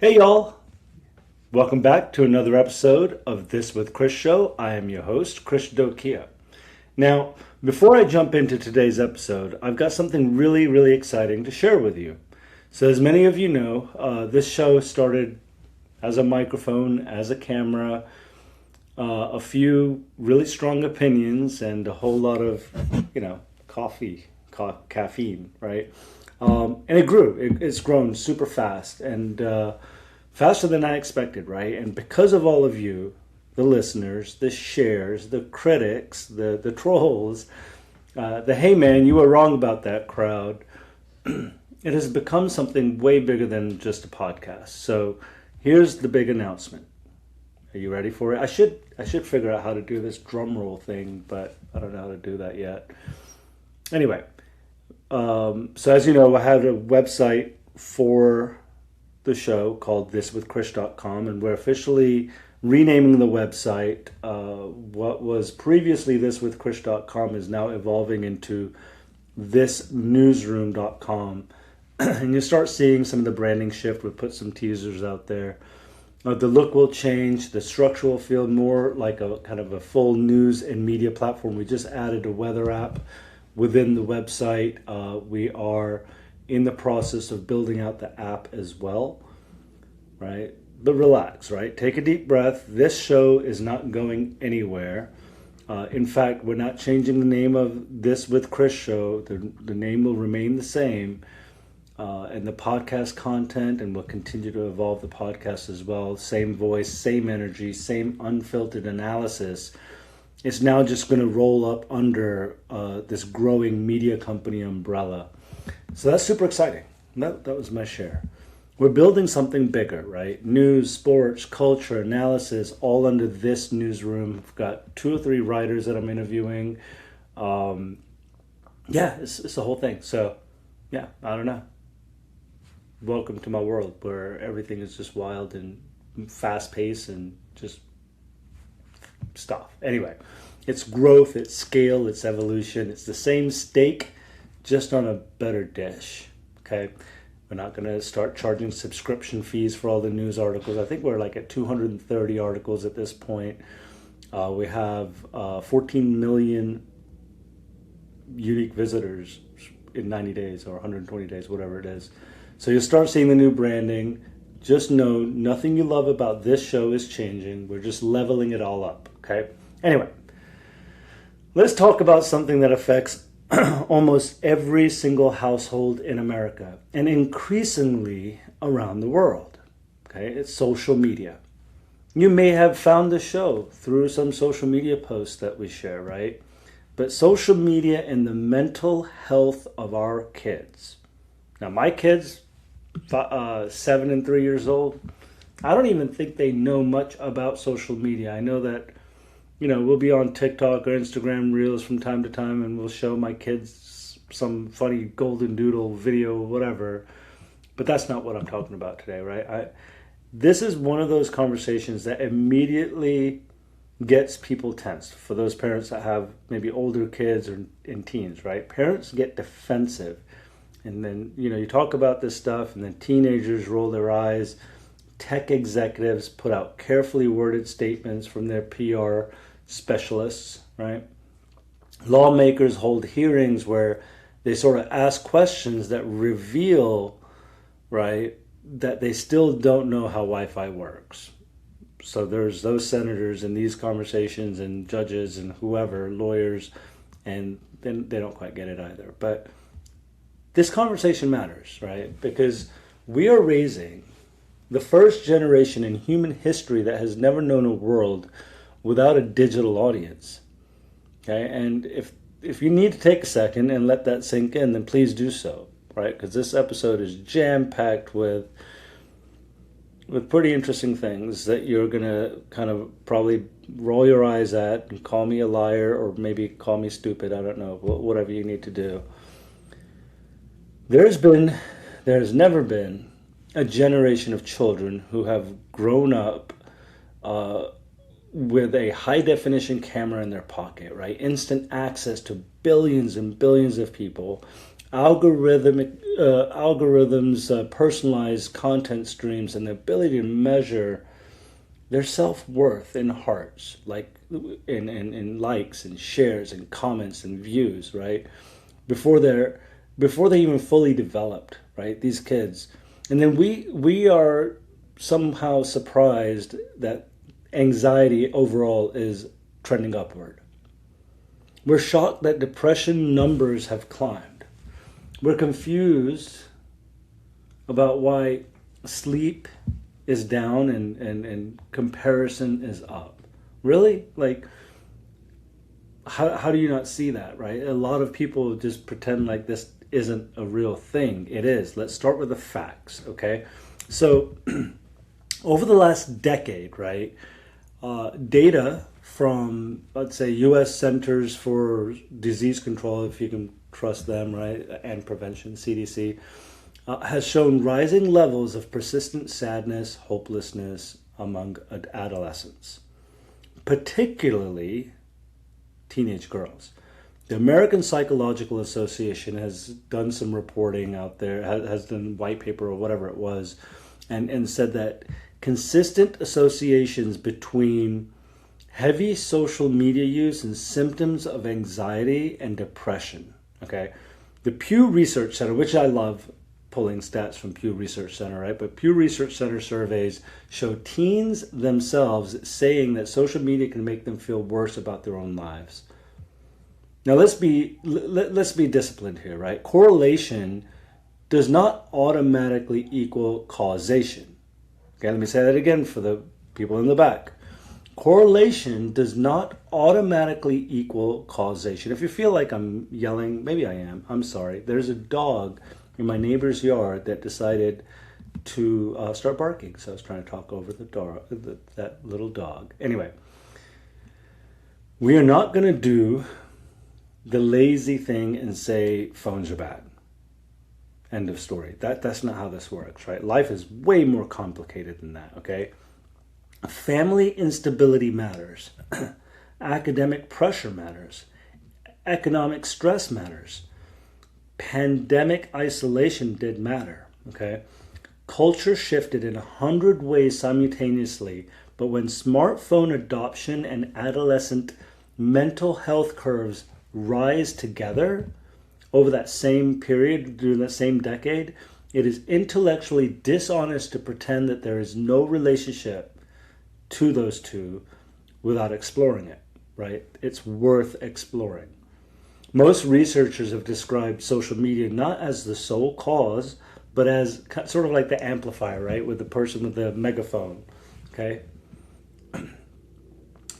Hey y'all, welcome back to another episode of This with Krish show. I am your host, Krish Dokia. Now, before I jump into today's episode, I've got something really exciting to share with you. So as many of you know, this show started as a microphone, as a camera, a few really strong opinions, and a whole lot of, caffeine, right? And it grew. It's grown super fast and faster than I expected, right? And because of all of you, the listeners, the shares, the critics, the trolls, the hey man, you were wrong about that crowd, it has become something way bigger than just a podcast. So here's the big announcement. Are you ready for it? I should figure out how to do this drum roll thing, but I don't know how to do that yet. Anyway, so as you know, I had a website for the show called thiswithkrish.com, and we're officially renaming the website. What was previously thiswithkrish.com is now evolving into thisnewsroom.com. And you start seeing some of the branding shift. We put some teasers out there. The look will change. The structure will feel more like a kind of a full news and media platform. We just added a weather app within the website. We are in the process of building out the app as well, right? But relax, right? Take a deep breath. This show is not going anywhere. In fact, we're not changing the name of This with Krish show. The name will remain the same. And the podcast content, and we'll continue to evolve the podcast as well. Same voice, same energy, same unfiltered analysis. It's now just going to roll up under this growing media company umbrella. So that's super exciting. That was my share. We're building something bigger, right? News, sports, culture, analysis, all under this newsroom. We've got 2 or 3 writers that I'm interviewing. It's the whole thing. So, yeah, I don't know. Welcome to my world where everything is just wild and fast-paced and just stuff. Anyway, it's growth, it's scale, it's evolution. It's the same steak, just on a better dish, okay? We're not going to start charging subscription fees for all the news articles. I think we're like at 230 articles at this point. We have 14 million unique visitors in 90 days or 120 days, whatever it is. So you'll start seeing the new branding. Just know nothing you love about this show is changing. We're just leveling it all up, okay? Anyway, let's talk about something that affects almost every single household in America and increasingly around the world, okay? It's social media. You may have found the show through some social media posts that we share, right? But social media and the mental health of our kids. Now, my kids, 7 and 3 years old, I don't even think they know much about social media. I know that, we'll be on TikTok or Instagram Reels from time to time, and we'll show my kids some funny golden doodle video, whatever. But that's not what I'm talking about today, right? This is one of those conversations that immediately gets people tensed. For those parents that have maybe older kids or in teens, right? Parents get defensive. And then, you talk about this stuff, and then teenagers roll their eyes. Tech executives put out carefully worded statements from their PR specialists, right? Lawmakers hold hearings where they sort of ask questions that reveal, right, that they still don't know how Wi-Fi works. So there's those senators in these conversations and judges and whoever, lawyers, and then they don't quite get it either. But this conversation matters, right? Because we are raising the first generation in human history that has never known a world without a digital audience, okay? And if you need to take a second and let that sink in, then please do so, right? Because this episode is jam-packed with pretty interesting things that you're going to kind of probably roll your eyes at and call me a liar or maybe call me stupid. I don't know, whatever you need to do. There has never been a generation of children who have grown up with a high definition camera in their pocket, right? Instant access to billions and billions of people, algorithms, personalized content streams, and the ability to measure their self-worth in hearts, like in likes and shares and comments and views, right? Before they even fully developed, right? These kids. And then we are somehow surprised that anxiety overall is trending upward. We're shocked that depression numbers have climbed. We're confused about why sleep is down and comparison is up. Really? Like, how do you not see that, right? A lot of people just pretend like this isn't a real thing. It is. Let's start with the facts, okay? So, over the last decade, right, data from, let's say, U.S. Centers for Disease Control, if you can trust them, right, and Prevention, CDC, has shown rising levels of persistent sadness, hopelessness among adolescents, particularly teenage girls. The American Psychological Association has done some reporting out there, has done white paper or whatever it was, and said that consistent associations between heavy social media use and symptoms of anxiety and depression. Okay, the Pew Research Center, which I love pulling stats from Pew Research Center, right? But Pew Research Center surveys show teens themselves saying that social media can make them feel worse about their own lives. Now let's be disciplined here, right? Correlation does not automatically equal causation. Okay, let me say that again for the people in the back. Correlation does not automatically equal causation. If you feel like I'm yelling, maybe I am. I'm sorry. There's a dog in my neighbor's yard that decided to start barking. So I was trying to talk over the dog, that little dog. Anyway, we are not going to do the lazy thing and say phones are bad. End of story. That's not how this works, right? Life is way more complicated than that, okay? Family instability matters. Academic pressure matters. Economic stress matters. Pandemic isolation did matter, okay? Culture shifted in 100 ways simultaneously, but when smartphone adoption and adolescent mental health curves rise together over that same period, during that same decade, it is intellectually dishonest to pretend that there is no relationship to those two without exploring it, right? It's worth exploring. Most researchers have described social media not as the sole cause, but as sort of like the amplifier, right? With the person with the megaphone, okay?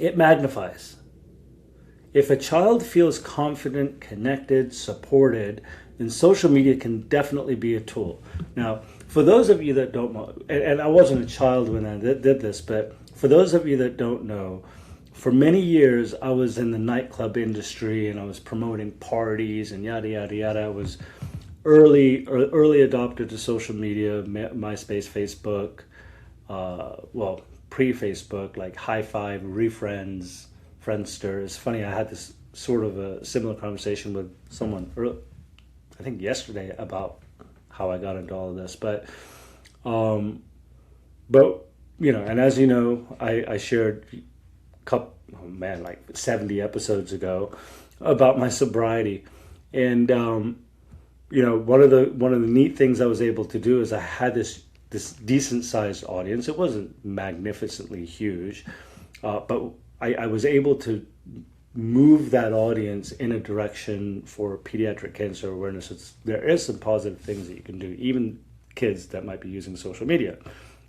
It magnifies. If a child feels confident, connected, supported, then social media can definitely be a tool. Now, for those of you that don't know, and I wasn't a child when I did this, but for those of you that don't know, for many years I was in the nightclub industry and I was promoting parties and yada, yada, yada. I was early adopter to social media, MySpace, Facebook, pre-Facebook, like High Five, ReFriends, Friendster. It's funny, I had this sort of a similar conversation with someone I think yesterday about how I got into all of this, but you know, and as you know, I shared like 70 episodes ago about my sobriety, and you know, one of the neat things I was able to do is I had this decent sized audience. It wasn't magnificently huge, but I was able to move that audience in a direction for pediatric cancer awareness. There is some positive things that you can do, even kids that might be using social media.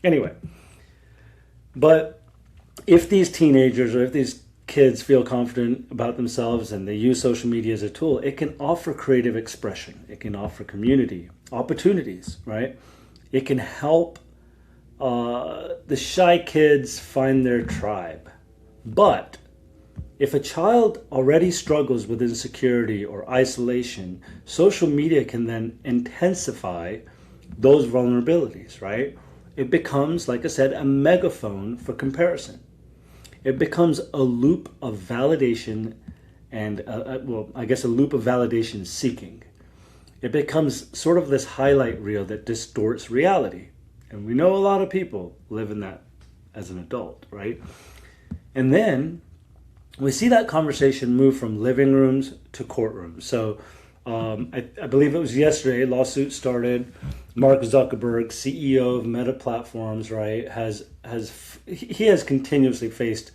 Anyway, but if these teenagers or if these kids feel confident about themselves and they use social media as a tool, it can offer creative expression. It can offer community opportunities, right? It can help the shy kids find their tribe. But if a child already struggles with insecurity or isolation, social media can then intensify those vulnerabilities, right? It becomes, like I said, a megaphone for comparison. It becomes a loop of validation and, a loop of validation seeking. it becomes sort of this highlight reel that distorts reality. And we know a lot of people live in that as an adult, right? And then we see that conversation move from living rooms to courtrooms. So I believe it was yesterday, lawsuit started. Mark Zuckerberg, CEO of Meta Platforms, right, has continuously faced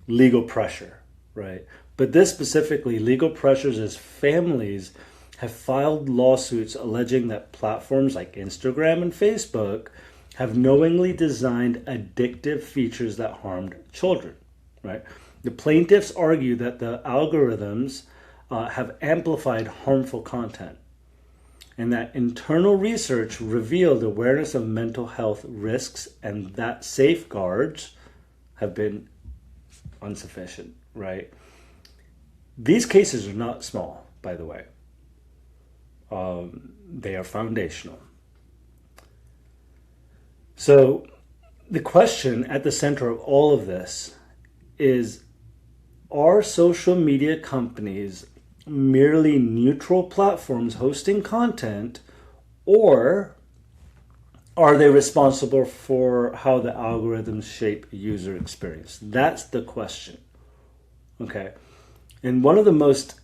legal pressure, right? But this specifically, legal pressures as families have filed lawsuits alleging that platforms like Instagram and Facebook have knowingly designed addictive features that harmed children, right? The plaintiffs argue that the algorithms have amplified harmful content, and that internal research revealed awareness of mental health risks and that safeguards have been insufficient, right? These cases are not small, by the way. They are foundational. So the question at the center of all of this is, are social media companies merely neutral platforms hosting content, or are they responsible for how the algorithms shape user experience? That's the question. Okay. And one of the most,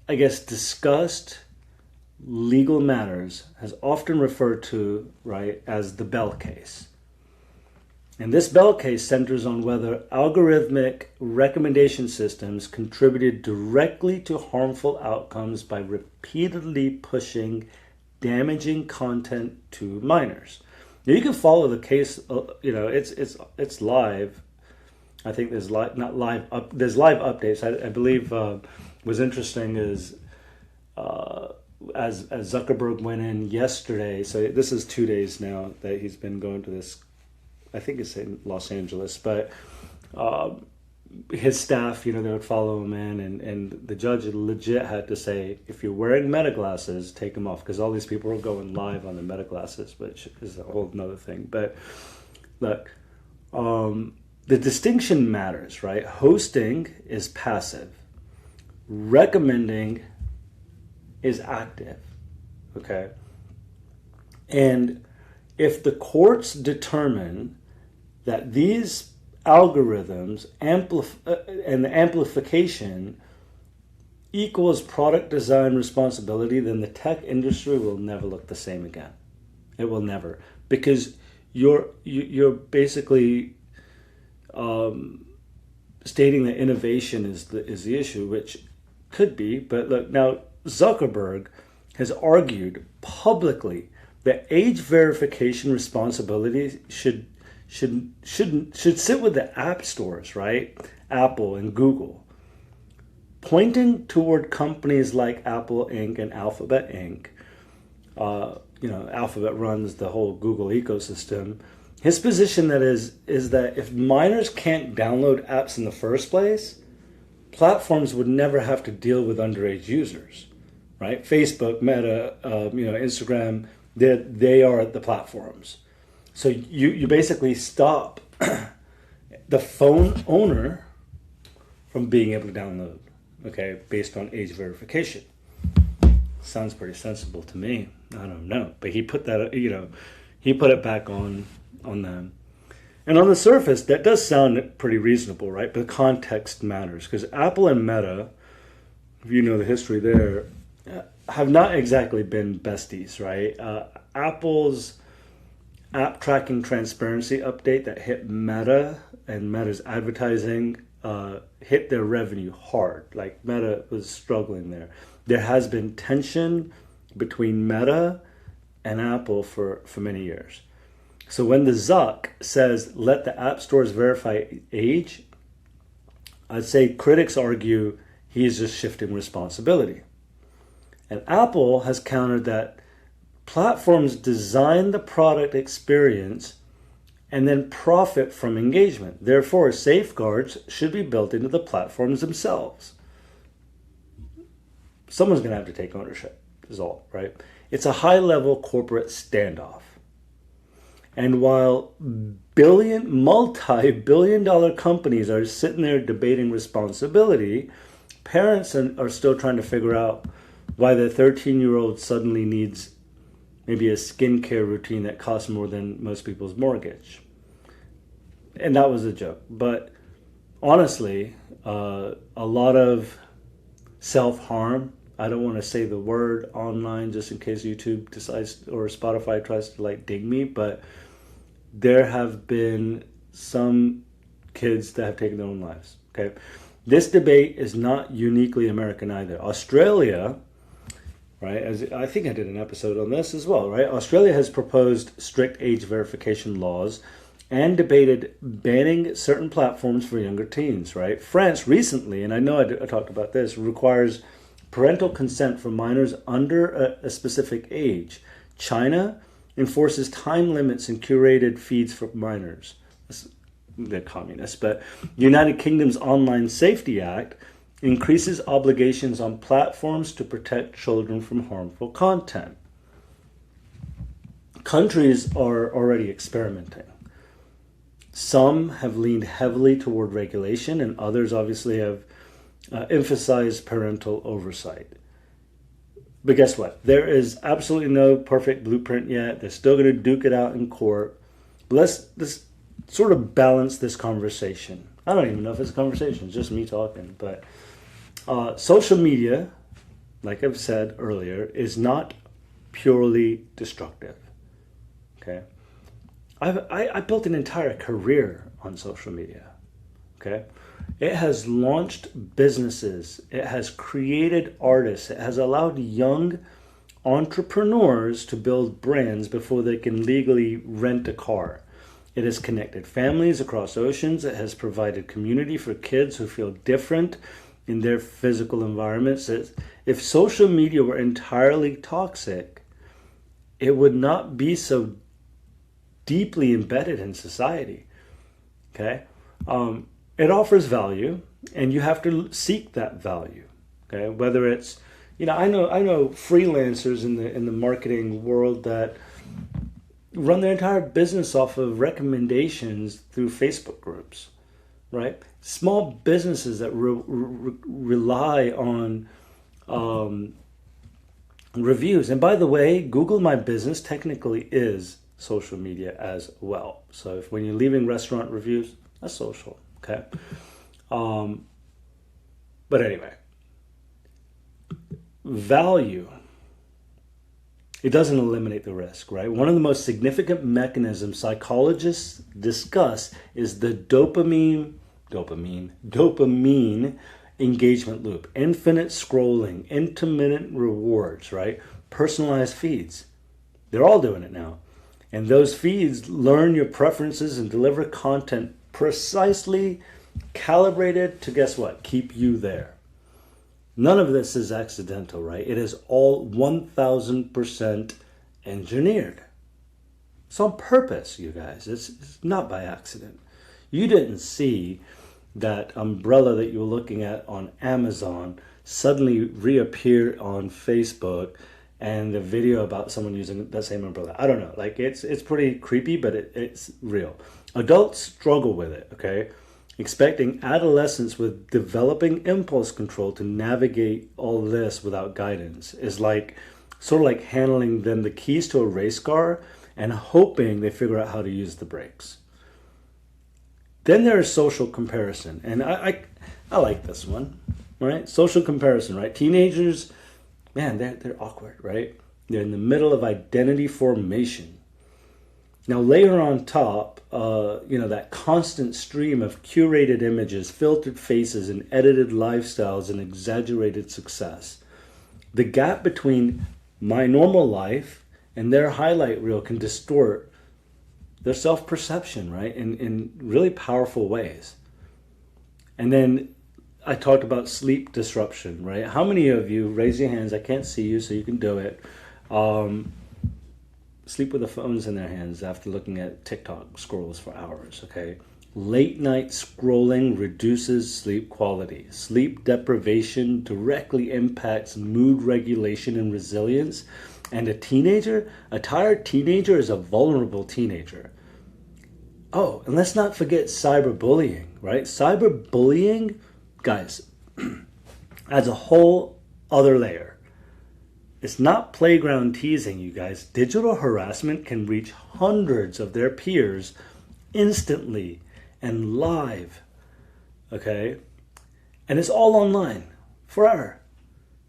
I guess, discussed legal matters has often referred to, right, as the Bell case. And this Bell case centers on whether algorithmic recommendation systems contributed directly to harmful outcomes by repeatedly pushing damaging content to minors. Now, you can follow the case. It's live. I think there's live updates. I believe was interesting is as Zuckerberg went in yesterday. So this is 2 days now that he's been going to this. I think it's in Los Angeles, but his staff, they would follow him in, and the judge legit had to say, if you're wearing Meta glasses, take them off, because all these people are going live on the Meta glasses, which is a whole nother thing. But look, the distinction matters, right? Hosting is passive. Recommending is active, okay? And if the courts determine that these algorithms and the amplification equals product design responsibility, then the tech industry will never look the same again. It will never, because you're basically stating that innovation is the issue, which could be. But look, now Zuckerberg has argued publicly that age verification responsibility should sit with the app stores, right? Apple and Google, pointing toward companies like Apple Inc. and Alphabet Inc. Alphabet runs the whole Google ecosystem. His position is that if minors can't download apps in the first place, platforms would never have to deal with underage users, right? Facebook, Meta, Instagram, they are the platforms. So you basically stop the phone owner from being able to download, okay, based on age verification. Sounds pretty sensible to me. I don't know, but he put that, he put it back on them. And on the surface, that does sound pretty reasonable, right? But context matters, because Apple and Meta, if you know the history there, have not exactly been besties, right? Apple's app tracking transparency update that hit Meta and Meta's advertising hit their revenue hard. Like Meta was struggling there. There has been tension between Meta and Apple for many years. So when the Zuck says, let the app stores verify age, I'd say critics argue he's just shifting responsibility. And Apple has countered that platforms design the product experience and then profit from engagement. Therefore, safeguards should be built into the platforms themselves. Someone's going to have to take ownership, is all, right? It's a high-level corporate standoff. And while multi-billion-dollar companies are sitting there debating responsibility, parents are still trying to figure out why the 13-year-old suddenly needs maybe a skincare routine that costs more than most people's mortgage. And that was a joke. But honestly, a lot of self-harm, I don't want to say the word online just in case YouTube decides or Spotify tries to like ding me, but there have been some kids that have taken their own lives. Okay, this debate is not uniquely American either. Australia, right, as I think I did an episode on this as well, right? Australia has proposed strict age verification laws and debated banning certain platforms for younger teens, right? France recently, and I know I talked about this, requires parental consent for minors under a specific age. China enforces time limits and curated feeds for minors. They're communists, but the United Kingdom's Online Safety Act increases obligations on platforms to protect children from harmful content. Countries are already experimenting. Some have leaned heavily toward regulation, and others obviously have emphasized parental oversight. But guess what? There is absolutely no perfect blueprint yet. They're still going to duke it out in court. But let's sort of balance this conversation. I don't even know if it's a conversation. It's just me talking. But social media, like I've said earlier, is not purely destructive. Okay? I built an entire career on social media. Okay? It has launched businesses. It has created artists. It has allowed young entrepreneurs to build brands before they can legally rent a car. It has connected families across oceans. It has provided community for kids who feel different in their physical environments. If social media were entirely toxic, it would not be so deeply embedded in society. Okay? It offers value, and you have to seek that value. Okay? Whether it's, I know freelancers in the marketing world that run their entire business off of recommendations through Facebook groups, right? Small businesses that rely on reviews. And by the way, Google My Business technically is social media as well. So when you're leaving restaurant reviews, that's social, okay? But anyway, value. It doesn't eliminate the risk, right? One of the most significant mechanisms psychologists discuss is the dopamine engagement loop. Infinite scrolling, intermittent rewards, right? Personalized feeds. They're all doing it now. And those feeds learn your preferences and deliver content precisely calibrated to, guess what? Keep you there. None of this is accidental, right? It is all 1000% engineered. It's on purpose, you guys. It's not by accident. You didn't see that umbrella that you were looking at on Amazon suddenly reappear on Facebook and the video about someone using that same umbrella. I don't know. Like, it's pretty creepy, but it's real. Adults struggle with it, okay? Expecting adolescents with developing impulse control to navigate all this without guidance is sort of like handling them the keys to a race car and hoping they figure out how to use the brakes. Then there is social comparison, and I like this one, right? Social comparison, right? Teenagers, man, they're awkward, right? They're in the middle of identity formation. Now, layer on top, that constant stream of curated images, filtered faces, and edited lifestyles and exaggerated success. The gap between my normal life and their highlight reel can distort their self-perception, right, in really powerful ways. And then I talked about sleep disruption, right? How many of you, raise your hands, I can't see you, so you can do it, sleep with the phones in their hands after looking at TikTok scrolls for hours, okay? Late night scrolling reduces sleep quality. Sleep deprivation directly impacts mood regulation and resilience. And a tired teenager is a vulnerable teenager. Oh, and let's not forget cyberbullying, right? Cyberbullying, guys, adds a whole other layer. It's not playground teasing, you guys. Digital harassment can reach hundreds of their peers instantly and live, okay? And it's all online forever.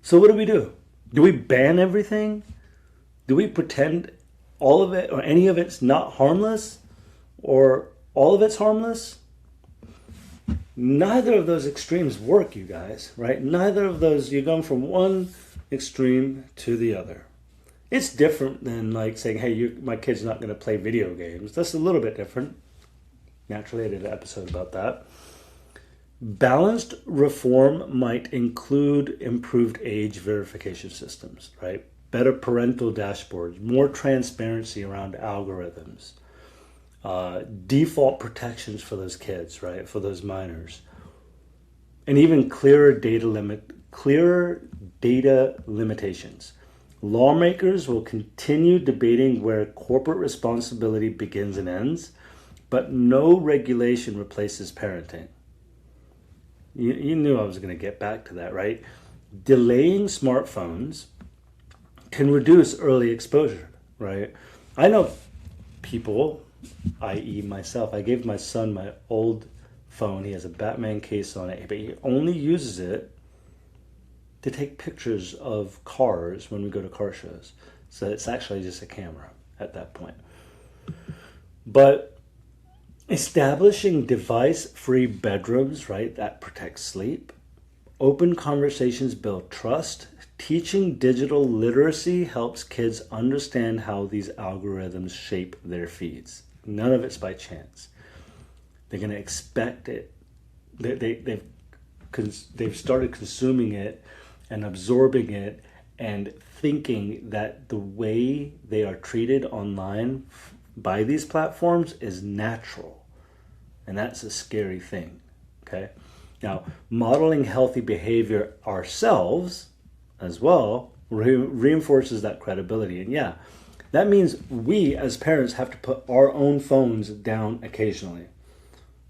So what do? Do we ban everything? Do we pretend all of it or any of it's not harmless or all of it's harmless? Neither of those extremes work, you guys, right? Neither of those, you're going from one extreme to the other. It's different than like saying, hey, my kid's not going to play video games. That's a little bit different. Naturally, I did an episode about that. Balanced reform might include improved age verification systems, right? Better parental dashboards, more transparency around algorithms, default protections for those kids, right? For those minors, and even clearer data limitations. Lawmakers will continue debating where corporate responsibility begins and ends, but no regulation replaces parenting. You knew I was going to get back to that, right? Delaying smartphones can reduce early exposure, right? I know people, i.e. myself, I gave my son my old phone. He has a Batman case on it, but he only uses it to take pictures of cars when we go to car shows. So it's actually just a camera at that point. But establishing device-free bedrooms, right, that protects sleep. Open conversations build trust. Teaching digital literacy helps kids understand how these algorithms shape their feeds. None of it's by chance. They're going to expect it. They've started consuming it and absorbing it and thinking that the way they are treated online by these platforms is natural. And that's a scary thing, okay? Now, modeling healthy behavior ourselves as well reinforces that credibility. And yeah, that means we as parents have to put our own phones down occasionally,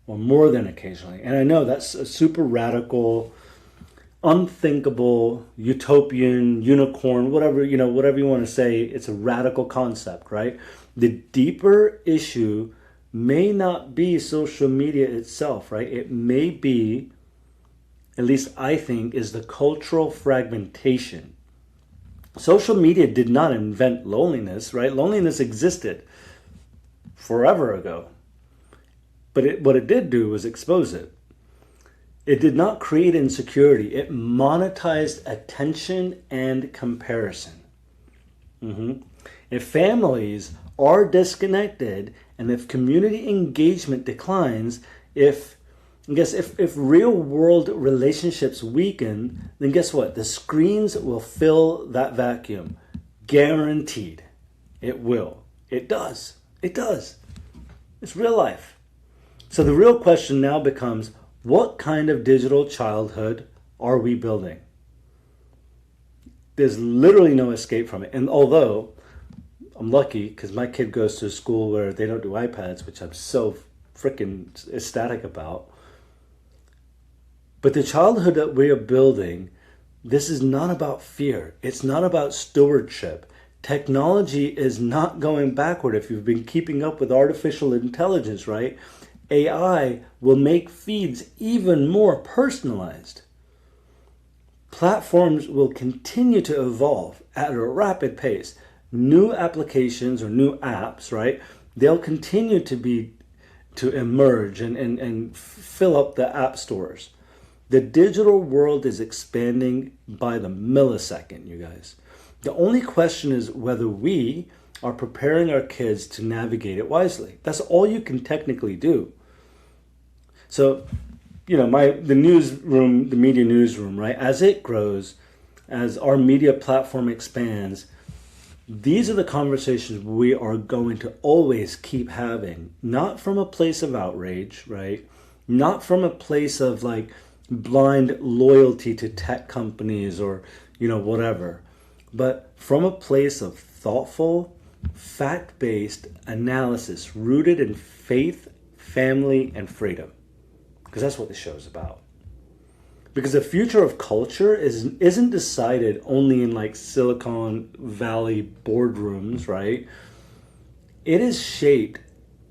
or more than occasionally. And I know that's a super radical, unthinkable, utopian, unicorn, whatever you want to say. It's a radical concept, right? The deeper issue may not be social media itself, right? It may be, at least I think, is the cultural fragmentation. Social media did not invent loneliness, right? Loneliness existed forever ago. But what it did do was expose it. It did not create insecurity. It monetized attention and comparison. If families are disconnected and if community engagement declines, if real world relationships weaken, then guess what? The screens will fill that vacuum. Guaranteed. It will. It does. It does. It's real life. So the real question now becomes, what kind of digital childhood are we building? There's literally no escape from it. And although I'm lucky because my kid goes to a school where they don't do iPads, which I'm so freaking ecstatic about. But the childhood that we are building, this is not about fear. It's not about stewardship. Technology is not going backward. If you've been keeping up with artificial intelligence, right? AI will make feeds even more personalized. Platforms will continue to evolve at a rapid pace. New applications or new apps, right? They'll continue to emerge and fill up the app stores. The digital world is expanding by the millisecond, you guys. The only question is whether we are preparing our kids to navigate it wisely. That's all you can technically do. So, the newsroom, the media newsroom, right? As it grows, as our media platform expands, these are the conversations we are going to always keep having, not from a place of outrage, right? Not from a place of like blind loyalty to tech companies or, whatever, but from a place of thoughtful, fact-based analysis rooted in faith, family, and freedom. Because that's what the show is about. Because the future of culture isn't decided only in like Silicon Valley boardrooms, right? It is shaped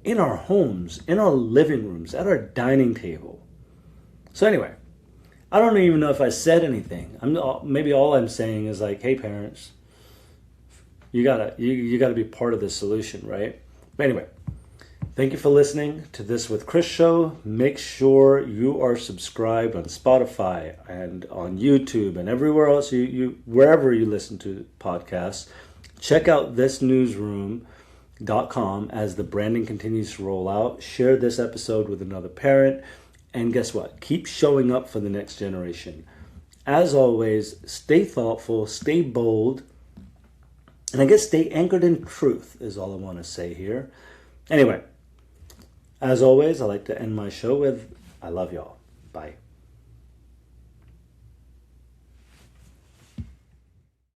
in our homes, in our living rooms, at our dining table. So anyway, I don't even know if I said anything. Maybe all I'm saying is like, hey parents, you gotta be part of the solution, right? But anyway, thank you for listening to this with Krish show. Make sure you are subscribed on Spotify and on YouTube and everywhere else wherever you listen to podcasts. Check out thisnewsroom.com as the branding continues to roll out. Share this episode with another parent. And guess what? Keep showing up for the next generation. As always, stay thoughtful, stay bold, and I guess stay anchored in truth is all I want to say here. Anyway, as always, I like to end my show with, I love y'all. Bye.